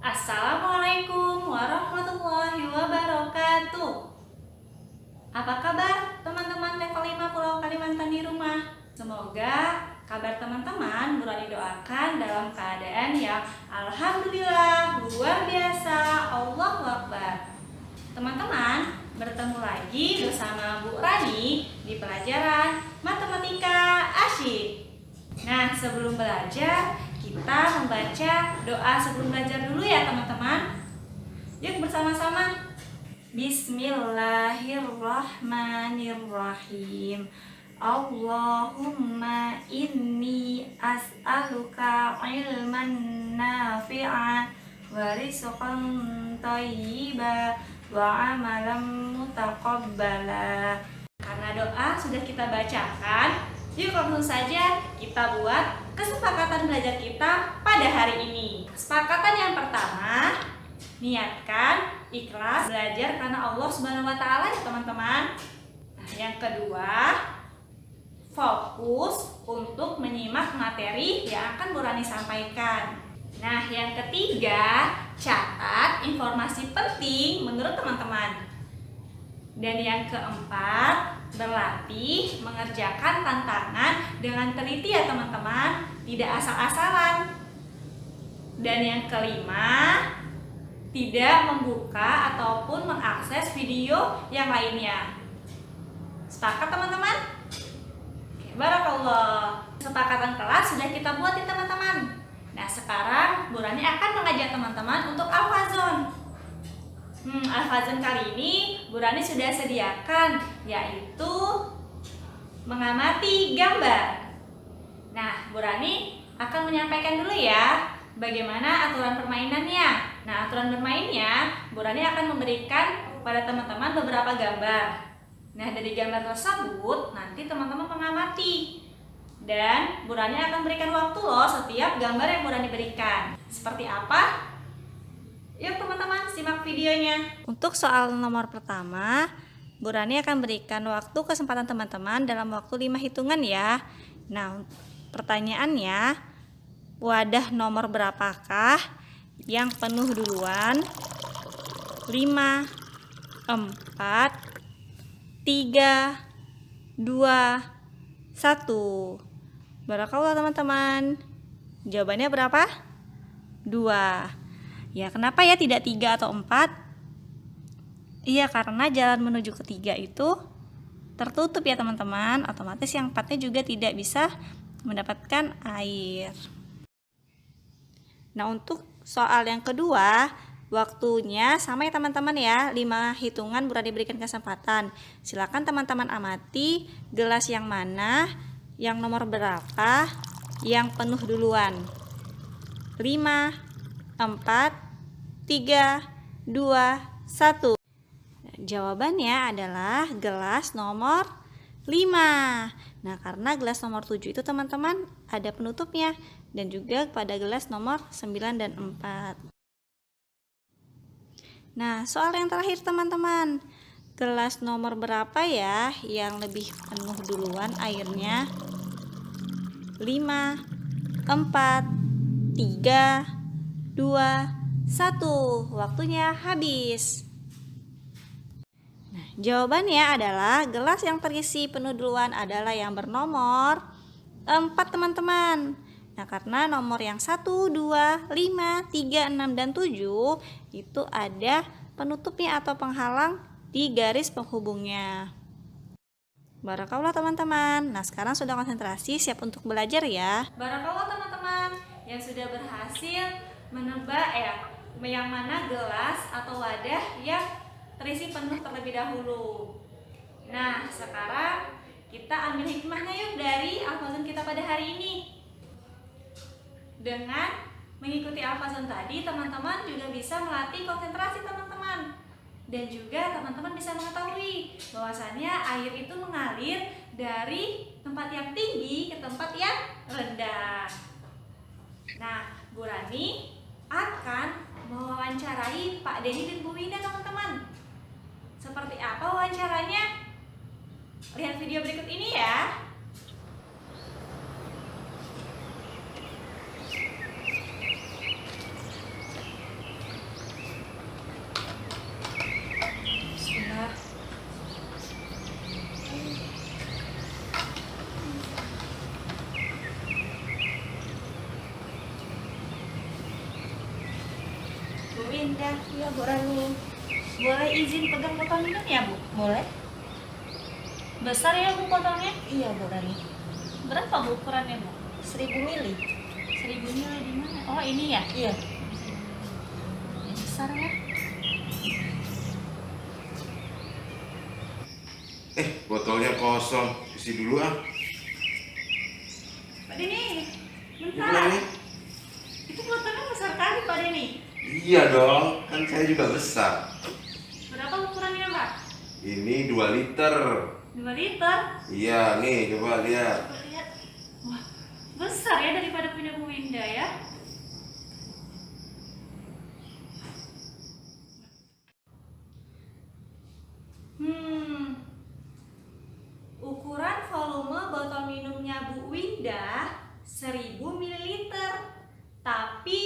Assalamualaikum warahmatullahi wabarakatuh. Apa kabar teman-teman level 5 Pulau Kalimantan di rumah? Semoga kabar teman-teman Nurani doakan dalam keadaan yang alhamdulillah luar biasa, Allahu Akbar. Teman-teman, bertemu lagi bersama Bu Rani di pelajaran Matematika Asyik. Nah, sebelum belajar, kita membaca doa sebelum belajar dulu ya teman-teman. Yuk bersama-sama. Bismillahirrahmanirrahim. Allahumma inni as'aluka ilman nafi'a wa rizqan thayyiba wa amalan mutaqabbala. Karena doa sudah kita bacakan, yuk langsung saja kita buat kesepakatan belajar kita pada hari ini. Kesepakatan yang pertama, niatkan ikhlas belajar karena Allah Subhanahu wa taala ya teman-teman. Nah, yang kedua, fokus untuk menyimak materi yang akan Bu Rani sampaikan. Nah, yang ketiga, catat informasi penting menurut teman-teman. Dan yang keempat, berlatih mengerjakan tantangan dengan teliti ya teman-teman, tidak asal-asalan. Dan yang kelima, tidak membuka ataupun mengakses video yang lainnya. Sepakat teman-teman? Oke, barakallah. Kesepakatan kelas sudah kita buat ya teman-teman. Nah, sekarang Bu Rani akan mengajak teman-teman untuk al-fazon. Al-fazon kali ini Bu Rani sudah sediakan, yaitu mengamati gambar. Nah, Bu Rani akan menyampaikan dulu ya bagaimana aturan permainannya. Nah, aturan bermainnya Bu Rani akan memberikan kepada teman-teman beberapa gambar. Nah, dari gambar tersebut nanti teman-teman mengamati. Dan Bu Rani akan berikan waktu loh setiap gambar yang Bu Rani berikan. Seperti apa? Yuk teman-teman, simak videonya. Untuk soal nomor pertama, Bu Rani akan berikan waktu kesempatan teman-teman dalam waktu 5 hitungan ya. Nah, pertanyaannya, wadah nomor berapakah yang penuh duluan? 5, 4, 3, 2, 1. Barakallah teman-teman. Jawabannya berapa? 2. Ya, kenapa ya tidak 3 atau 4? Iya, karena jalan menuju ke 3 itu tertutup ya teman-teman. Otomatis yang 4-nya juga tidak bisa mendapatkan air. Nah, untuk soal yang kedua, waktunya sama ya teman-teman ya, 5 hitungan Bu Rani diberikan kesempatan. Silakan teman-teman amati gelas yang mana, yang nomor berapa, yang penuh duluan. 5, 4, 3, 2, 1. Jawabannya adalah gelas nomor 5. Nah, karena gelas nomor 7 itu teman-teman ada penutupnya, dan juga pada gelas nomor 9 dan 4. Nah, soal yang terakhir teman-teman, gelas nomor berapa ya yang lebih penuh duluan airnya? 5, 4, 3, 2, 1. Waktunya habis. Nah, jawabannya adalah gelas yang terisi penuh duluan adalah yang bernomor 4 teman-teman. Nah, karena nomor yang 1, 2, 5, 3, 6, dan 7 itu ada penutupnya atau penghalang di garis penghubungnya. Barakallah teman-teman. Nah, sekarang sudah konsentrasi, siap untuk belajar ya. Barakallah teman-teman yang sudah berhasil menebak yang mana gelas atau wadah yang terisi penuh terlebih dahulu. Nah, sekarang kita ambil hikmahnya yuk dari al-fazon kita pada hari ini. Dengan mengikuti al-fazon tadi, teman-teman juga bisa melatih konsentrasi teman-teman. Dan juga teman-teman bisa mengetahui bahwasannya air itu mengalir dari tempat yang tinggi ke tempat yang rendah. Nah, Bu Rani akan mewawancarai Pak Denny dan Bu Winda teman-teman. Seperti apa wawancaranya? Lihat video berikut ini ya. Winda. Ya, Bu Rani. Boleh izin pegang botol minum ya, Bu? Boleh? Besar ya, Bu, botolnya? Iya, Bu Rani. Berapa, Bu, ukurannya, Bu? 1000 mili. 1000 ml di mana? Oh, ini ya? Iya. Ini besar ya. Botolnya kosong. Isi dulu ah. Pak Denny, Gimana bentar. nih? Itu botolnya besar kali, Pak Denny. Iya dong, kan saya juga besar. Berapa ukurannya, Pak? Ini 2 liter. 2 liter. Iya, nih coba lihat. Coba lihat. Wah, besar ya daripada punya Bu Winda ya. Ukuran volume botol minumnya Bu Winda 1000 ml. Tapi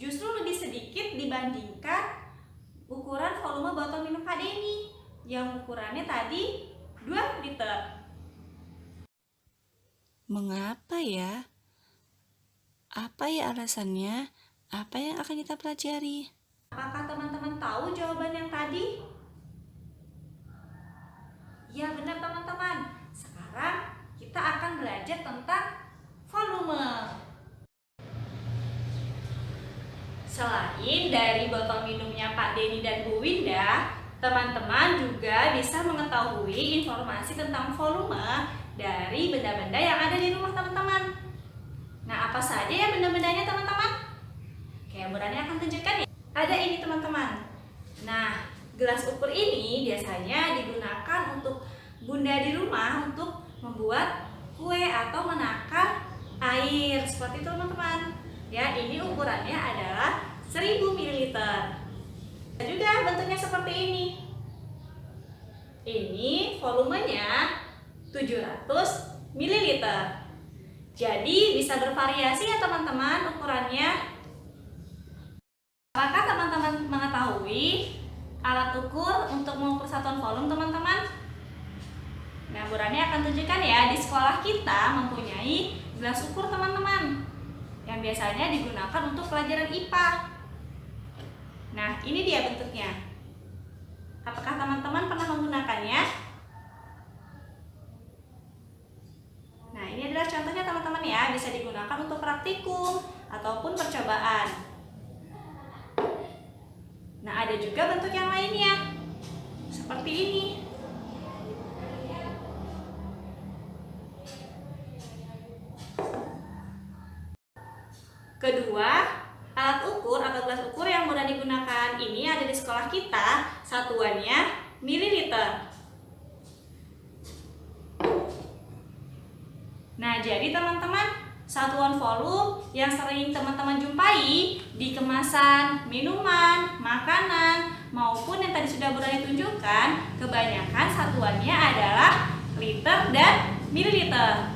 justru lebih sedikit dibandingkan ukuran volume botol minum Pak Denny yang ukurannya tadi 2 liter. Mengapa ya? Apa ya alasannya? Apa yang akan kita pelajari? Apakah teman-teman tahu jawaban yang tadi? Ya benar teman-teman. Sekarang kita akan belajar tentang volume. Selain dari botol minumnya Pak Denny dan Bu Winda, teman-teman juga bisa mengetahui informasi tentang volume dari benda-benda yang ada di rumah teman-teman. Nah, apa saja ya benda-bendanya teman-teman? Kayak Bu Rani akan tunjukkan ya. Ada ini teman-teman. Nah, gelas ukur ini biasanya digunakan untuk bunda di rumah untuk membuat kue atau menakar air. Seperti itu teman-teman. Ya, ini ukurannya adalah 1000 ml. Juga bentuknya seperti ini. Ini volumenya 700 ml. Jadi bisa bervariasi ya teman-teman ukurannya. Apakah teman-teman mengetahui alat ukur untuk mengukur satuan volume teman-teman? Nah, Bu Rani akan tunjukkan ya, di sekolah kita mempunyai gelas ukur teman-teman yang biasanya digunakan untuk pelajaran IPA. Nah, ini dia bentuknya. Apakah teman-teman pernah menggunakannya? Nah, ini adalah contohnya teman-teman ya, bisa digunakan untuk praktikum ataupun percobaan. Nah, ada juga bentuk yang lainnya. Seperti ini. Kedua, alat ukur atau gelas ukur yang mudah digunakan ini ada di sekolah kita, satuannya mililiter. Nah, jadi teman-teman, satuan volume yang sering teman-teman jumpai di kemasan minuman, makanan, maupun yang tadi sudah Bu Rani tunjukkan, kebanyakan satuannya adalah liter dan mililiter.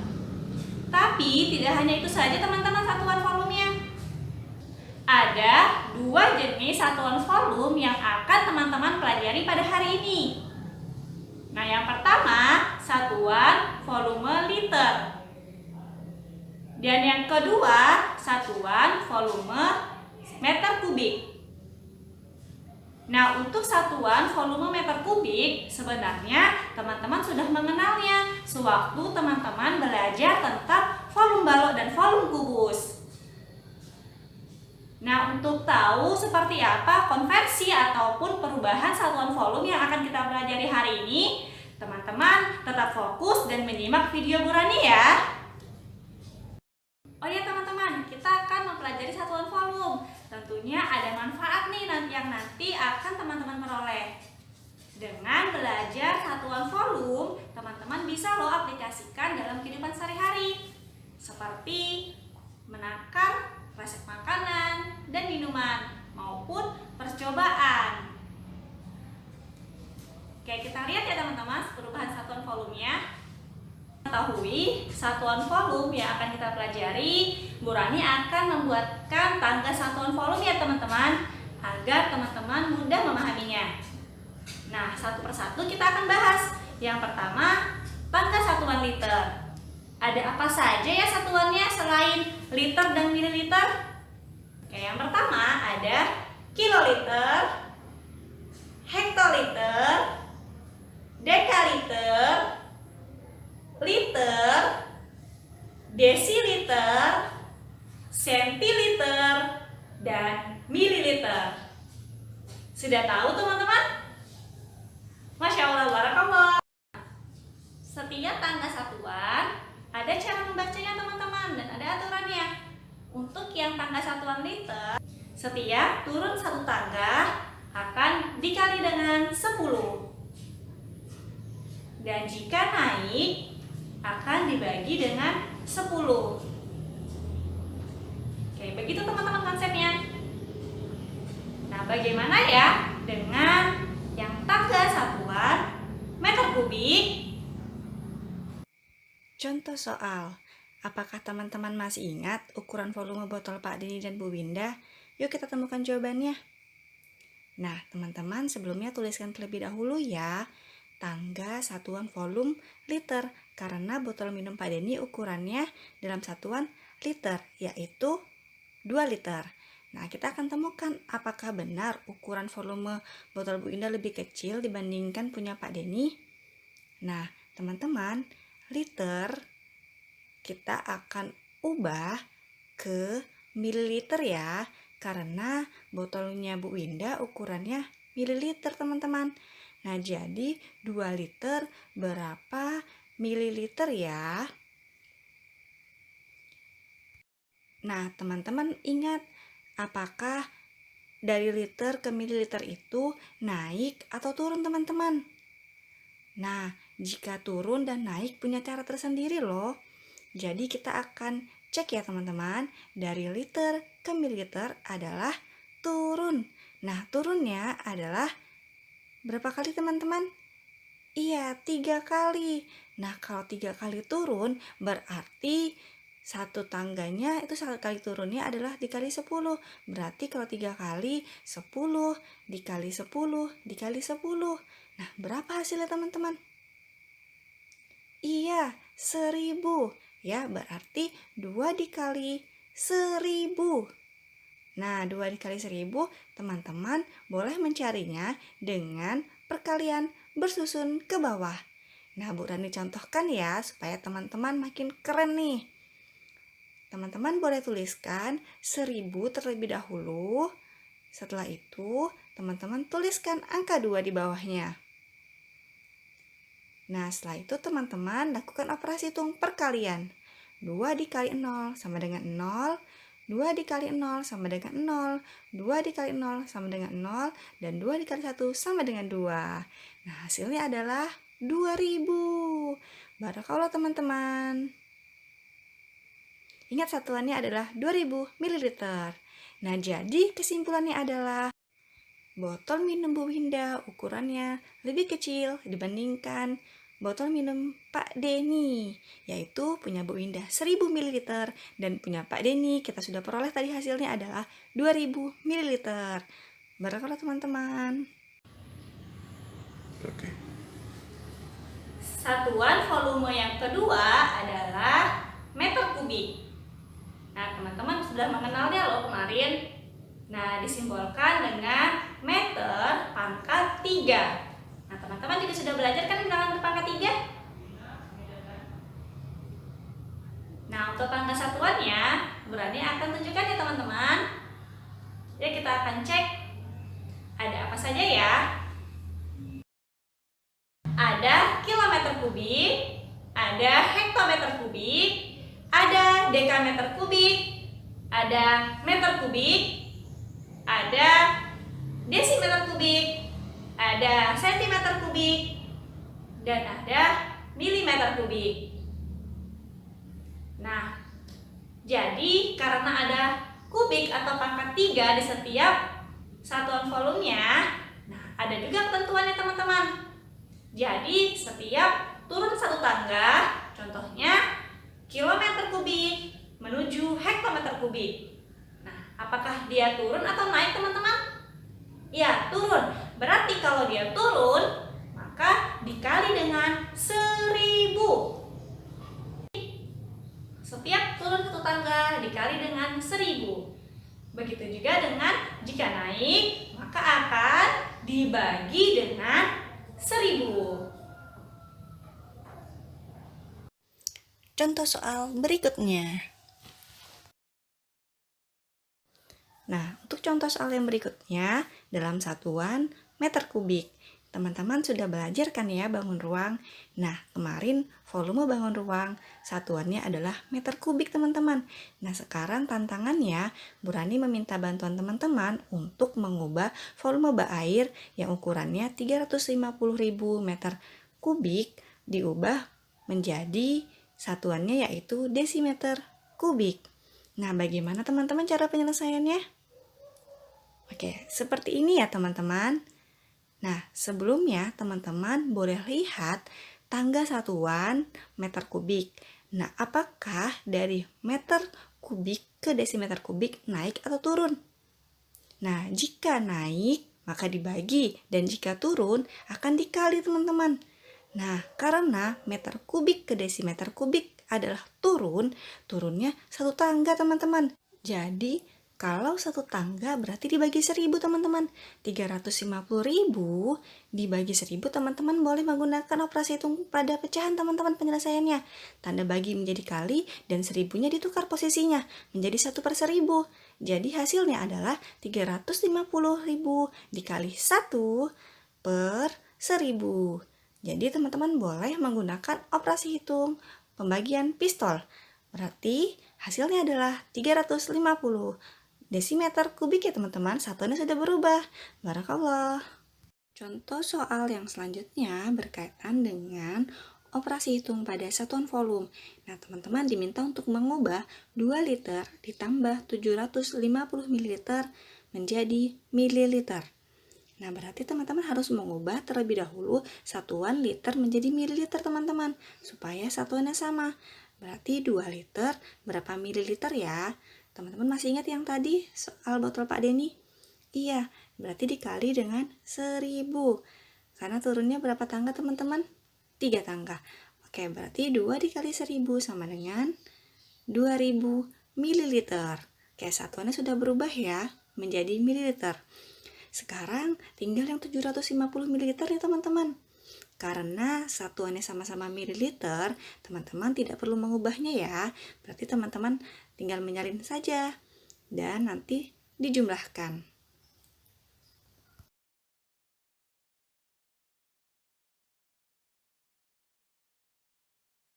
Tapi tidak hanya itu saja teman-teman satuan volumenya. Ada 2 jenis satuan volume yang akan teman-teman pelajari pada hari ini. Nah, yang pertama satuan volume liter. Dan yang kedua satuan volume meter kubik. Nah, untuk satuan volume meter kubik sebenarnya teman-teman sudah mengenalnya sewaktu teman-teman belajar tentang volume balok dan volume kubus. Nah, untuk tahu seperti apa konversi ataupun perubahan satuan volume yang akan kita pelajari hari ini, teman-teman tetap fokus dan menyimak video Bu Rani ya. Oh ya teman-teman, kita akan mempelajari satuan volume. Tentunya ada manfaat nih yang nanti akan teman-teman peroleh. Dengan belajar satuan volume, teman-teman bisa loh aplikasikan dalam kehidupan sehari-hari. Seperti menakar resep makanan dan minuman maupun percobaan. Oke, kita lihat ya teman-teman perubahan satuan volumenya. Mengetahui satuan volume yang akan kita pelajari, Bu Rani akan membuatkan tangga satuan volume ya teman-teman, agar teman-teman mudah memahaminya. Nah, satu persatu kita akan bahas. Yang pertama, tangga satuan liter. Ada apa saja ya satuannya selain liter dan mililiter? Oke, yang pertama ada kiloliter, hektoliter, dekaliter, liter, desiliter, sentiliter, dan mililiter. Sudah tahu teman-teman? Masya Allah, barakallah. Setiap tangga satuan ada cara membacanya teman-teman dan ada aturannya. Untuk yang tangga satuan liter, setiap turun satu tangga akan dikali dengan 10. Dan jika naik akan dibagi dengan 10. Oke, begitu teman-teman konsepnya. Nah, bagaimana ya dengan yang tangga satuan meter kubik? Contoh soal. Apakah teman-teman masih ingat ukuran volume botol Pak Denny dan Bu Winda? Yuk kita temukan jawabannya. Nah, teman-teman sebelumnya tuliskan terlebih dahulu ya tangga satuan volume liter, karena botol minum Pak Denny ukurannya dalam satuan liter, yaitu 2 liter. Nah, kita akan temukan apakah benar ukuran volume botol Bu Indah lebih kecil dibandingkan punya Pak Denny. Nah, teman-teman, liter kita akan ubah ke mililiter ya, karena botolnya Bu Winda ukurannya mililiter teman-teman. Nah, jadi 2 liter berapa mililiter ya? Nah, teman-teman ingat, apakah dari liter ke mililiter itu naik atau turun teman-teman? Nah, jika turun dan naik punya cara tersendiri loh. Jadi kita akan cek ya teman-teman, dari liter ke mililiter adalah turun. Nah, turunnya adalah berapa kali teman-teman? Iya, 3 kali. Nah, kalau 3 kali turun berarti satu tangganya itu 1 kali turunnya adalah dikali 10. Berarti kalau 3 kali 10 dikali 10 dikali 10. Nah, berapa hasilnya teman-teman? Iya, 1000. Ya, berarti 2 dikali 1000. Nah, 2 dikali 1000, teman-teman boleh mencarinya dengan perkalian bersusun ke bawah. Nah, Bu Rani contohkan ya, supaya teman-teman makin keren nih. Teman-teman boleh tuliskan 1000 terlebih dahulu. Setelah itu, teman-teman tuliskan angka 2 di bawahnya. Nah, setelah itu teman-teman lakukan operasi hitung perkalian. 2 dikali 0 sama dengan 0, 2 dikali 0 sama dengan 0, 2 dikali 0 sama dengan 0, dan 2 dikali 1 sama dengan 2. Nah, hasilnya adalah 2000. Barakallah teman-teman. Ingat satuannya adalah 2000 ml. Nah, jadi kesimpulannya adalah botol minum Bu Winda ukurannya lebih kecil dibandingkan botol minum Pak Denny, yaitu punya Bu Winda 1000 ml dan punya Pak Denny kita sudah peroleh tadi hasilnya adalah 2000 ml. Barakallah teman-teman. Oke. Satuan volume yang kedua adalah meter kubik. Nah, teman-teman sudah mengenalnya loh kemarin. Nah, disimbolkan dengan meter pangkat 3. Nah, teman-teman juga sudah belajar kan bilangan berpangkat 3? Nah, untuk pangkat satuannya, Bu Rani akan tunjukkan ya teman-teman. Ya, kita akan cek ada apa saja ya. Ada kilometer kubik, ada hektometer kubik, ada dekameter kubik, ada meter kubik, ada desimeter kubik, ada sentimeter kubik, dan ada milimeter kubik. Nah, jadi karena ada kubik atau pangkat 3 di setiap satuan volumenya, nah ada juga ketentuannya teman-teman. Jadi setiap turun satu tangga, contohnya kilometer kubik menuju hektometer kubik. Nah, apakah dia turun atau naik teman-teman? Ya, turun. Berarti kalau dia turun, maka dikali dengan 1000. Setiap turun satu tangga dikali dengan 1000. Begitu juga dengan jika naik, maka akan dibagi dengan 1000. Contoh soal berikutnya. Nah, untuk contoh soal yang berikutnya, dalam satuan meter kubik. Teman-teman sudah belajar kan ya bangun ruang? Nah, kemarin volume bangun ruang satuannya adalah meter kubik teman-teman. Nah, sekarang tantangannya, Bu Rani meminta bantuan teman-teman untuk mengubah volume bak air yang ukurannya 350.000 meter kubik diubah menjadi satuannya yaitu desimeter kubik. Nah, bagaimana teman-teman cara penyelesaiannya? Oke, seperti ini ya teman-teman. Nah, sebelumnya teman-teman boleh lihat tangga satuan meter kubik. Nah, apakah dari meter kubik ke desimeter kubik naik atau turun? Nah, jika naik, maka dibagi. Dan jika turun, akan dikali teman-teman. Nah, karena meter kubik ke desimeter kubik adalah turun, turunnya satu tangga teman-teman. Jadi, kalau satu tangga berarti dibagi 1000 teman-teman. 350.000 dibagi 1000 teman-teman boleh menggunakan operasi hitung pada pecahan teman-teman penyelesaiannya. Tanda bagi menjadi kali dan 1000-nya ditukar posisinya menjadi 1/1000. Jadi hasilnya adalah 350.000 dikali 1/1000. Jadi teman-teman boleh menggunakan operasi hitung pembagian pistol. Berarti hasilnya adalah 350 desimeter kubik ya teman-teman. Satuannya sudah berubah. Barakallah. Contoh soal yang selanjutnya berkaitan dengan operasi hitung pada satuan volume. Nah, teman-teman diminta untuk mengubah 2 liter ditambah 750 ml menjadi mililiter. Nah, berarti teman-teman harus mengubah terlebih dahulu satuan liter menjadi mililiter teman-teman, supaya satuannya sama. Berarti 2 liter berapa mililiter ya? Teman-teman masih ingat yang tadi soal botol Pak Denny? Iya, berarti dikali dengan 1000. Karena turunnya berapa tangga teman-teman? 3 tangga. Oke, berarti 2 dikali 1000 sama dengan 2000 mililiter. Oke, satuannya sudah berubah ya menjadi mililiter. Sekarang tinggal yang 750 ml ya teman-teman. Karena satuannya sama-sama mililiter, teman-teman tidak perlu mengubahnya ya. Berarti teman-teman tinggal menyalin saja dan nanti dijumlahkan.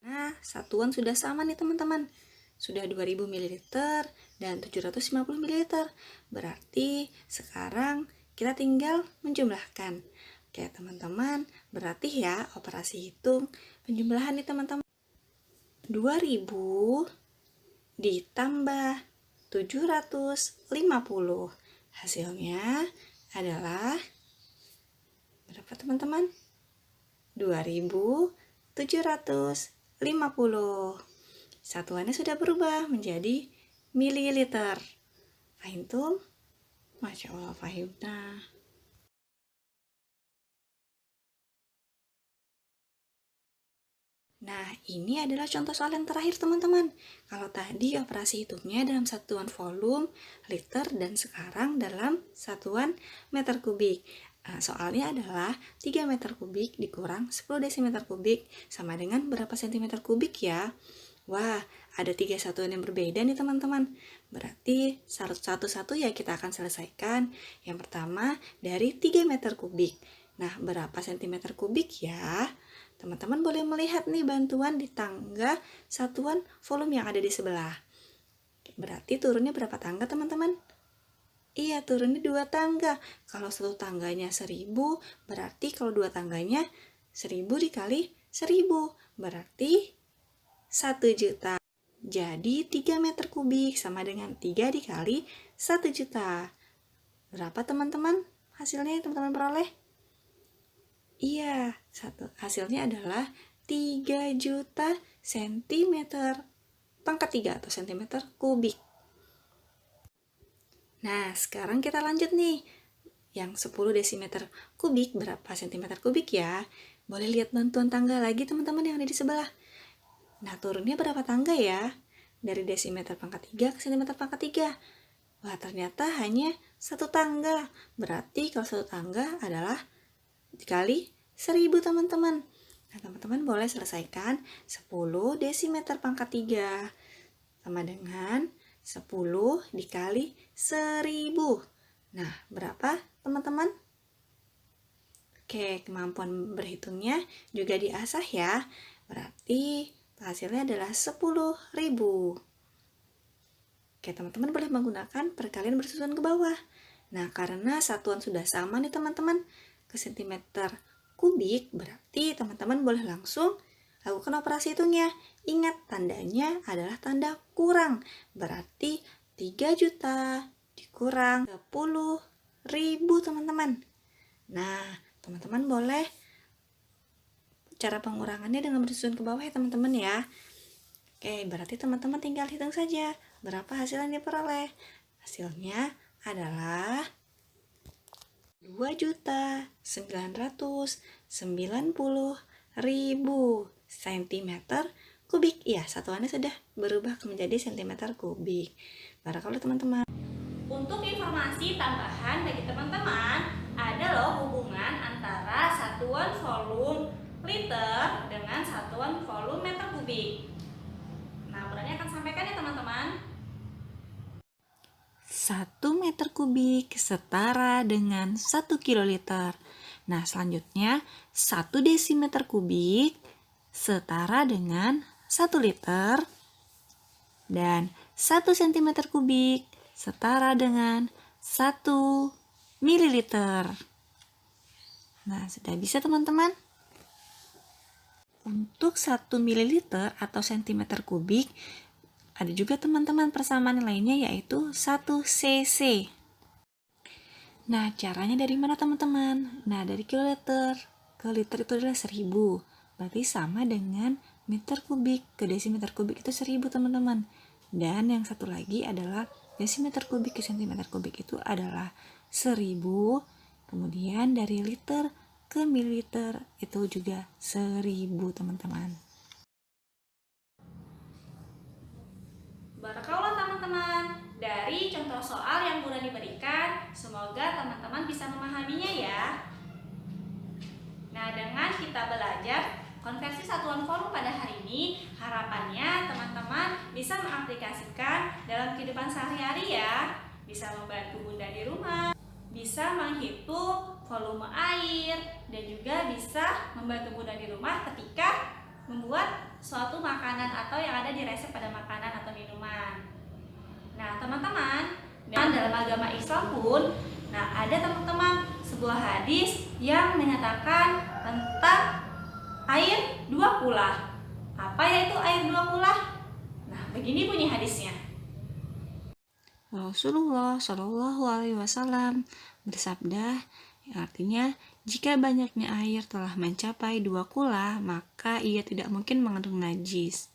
Nah, satuan sudah sama nih teman-teman. Sudah 2000 ml dan 750 ml. Berarti sekarang kita tinggal menjumlahkan. Oke teman-teman, berarti ya operasi hitung penjumlahan nih teman-teman. 2000 ditambah 750. Hasilnya adalah berapa teman-teman? 2750. Satuannya sudah berubah menjadi mililiter. Fahimtum? Masya Allah, fahimna. Nah, ini adalah contoh soal yang terakhir teman-teman. Kalau tadi operasi hitungnya dalam satuan volume, liter, dan sekarang dalam satuan meter kubik. Soalnya adalah 3 meter kubik dikurang 10 desimeter kubik sama dengan berapa sentimeter kubik ya? Wah, ada 3 satuan yang berbeda nih teman-teman. Berarti satu-satu ya kita akan selesaikan. Yang pertama dari 3 meter kubik. Nah, berapa sentimeter kubik ya? Teman-teman boleh melihat nih bantuan di tangga satuan volume yang ada di sebelah. Berarti turunnya berapa tangga teman-teman? Iya, turunnya 2 tangga. Kalau satu tangganya 1000, berarti kalau 2 tangganya 1000 dikali 1000. Berarti 1 juta. Jadi 3 meter kubik sama dengan 3 dikali 1 juta. Berapa teman-teman hasilnya yang teman-teman peroleh? Iya, hasilnya adalah 3 juta sentimeter pangkat 3 atau sentimeter kubik. Nah, sekarang kita lanjut nih. Yang 10 desimeter kubik berapa sentimeter kubik ya? Boleh lihat bantuan tangga lagi teman-teman yang ada di sebelah. Nah, turunnya berapa tangga ya? Dari desimeter pangkat 3 ke sentimeter pangkat 3. Wah, ternyata hanya satu tangga. Berarti kalau satu tangga adalah dikali 1000 teman-teman. Nah, teman-teman boleh selesaikan 10 desimeter pangkat 3 sama dengan 10 dikali 1000. Nah, berapa teman-teman? Oke, kemampuan berhitungnya juga diasah ya. Berarti hasilnya adalah 10.000. Oke, teman-teman boleh menggunakan perkalian bersusun ke bawah. Nah, karena satuan sudah sama nih teman-teman, ke sentimeter kubik, berarti teman-teman boleh langsung lakukan operasi hitungnya. Ingat, tandanya adalah tanda kurang. Berarti 3 juta dikurang 10.000 teman-teman. Nah, teman-teman boleh cara pengurangannya dengan bersusun ke bawah ya teman-teman ya. Oke, berarti teman-teman tinggal hitung saja berapa hasil yang diperoleh. Hasilnya adalah 2.990.000 cm kubik. Iya, satuannya sudah berubah menjadi cm kubik. Barakallahu teman-teman. Untuk informasi tambahan bagi teman-teman, ada loh hubungan antara satuan volume liter dengan satuan volume meter kubik. Nah, Burani akan sampaikan ya teman-teman. 1 meter kubik setara dengan 1 kiloliter. Nah, selanjutnya 1 desimeter kubik setara dengan 1 liter. Dan 1 sentimeter kubik setara dengan 1 mililiter. Nah, sudah bisa teman-teman? Untuk 1 mililiter atau sentimeter kubik, ada juga teman-teman persamaan lainnya yaitu 1 cc. Nah, caranya dari mana teman-teman? Nah, dari kiloliter ke liter itu adalah 1000. Berarti sama dengan meter kubik ke desimeter kubik itu 1000 teman-teman. Dan yang satu lagi adalah desimeter kubik ke sentimeter kubik itu adalah 1000. Kemudian dari liter ke mililiter itu juga 1000 teman-teman. Barakallah teman-teman, dari contoh soal yang Burani berikan, semoga teman-teman bisa memahaminya ya. Nah, dengan kita belajar konversi satuan volume pada hari ini, harapannya teman-teman bisa mengaplikasikan dalam kehidupan sehari-hari ya. Bisa membantu bunda di rumah, bisa menghitung volume air, dan juga bisa membantu bunda di rumah ketika membuat suatu makanan atau yang ada di resep pada makanan atau minuman. Nah, teman-teman, dalam agama Islam pun, nah ada teman-teman sebuah hadis yang menyatakan tentang air 2 kula. Apa yaitu air 2 kula? Nah, begini bunyi hadisnya. Rasulullah Shallallahu Alaihi Wasallam bersabda, yang artinya jika banyaknya air telah mencapai 2 kula, maka ia tidak mungkin mengandung najis.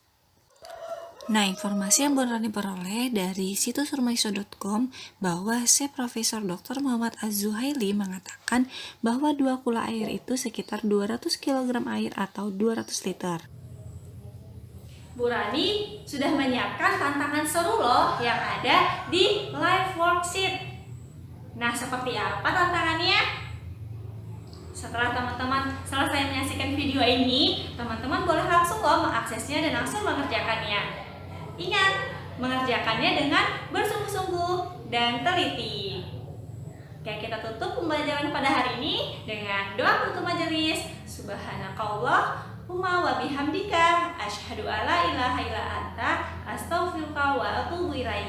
Nah, informasi yang Burani peroleh dari situs surmaiso.com bahwa Profesor Dr. Muhammad Az-Zuhaili mengatakan bahwa 2 kula air itu sekitar 200 kg air atau 200 liter. Burani sudah menyiapkan tantangan seru loh yang ada di live worksheet. Nah, seperti apa tantangannya? Setelah teman-teman selesai menyaksikan video ini, teman-teman boleh langsung loh mengaksesnya dan langsung mengerjakannya. Ingat, mengerjakannya dengan bersungguh-sungguh dan teliti. Oke, kita tutup pembelajaran pada hari ini dengan doa penutup majelis. Subhanakallahumma wa bihamdika asyhadu alla ilaha illa anta astaghfiruka wa atubu ilaik.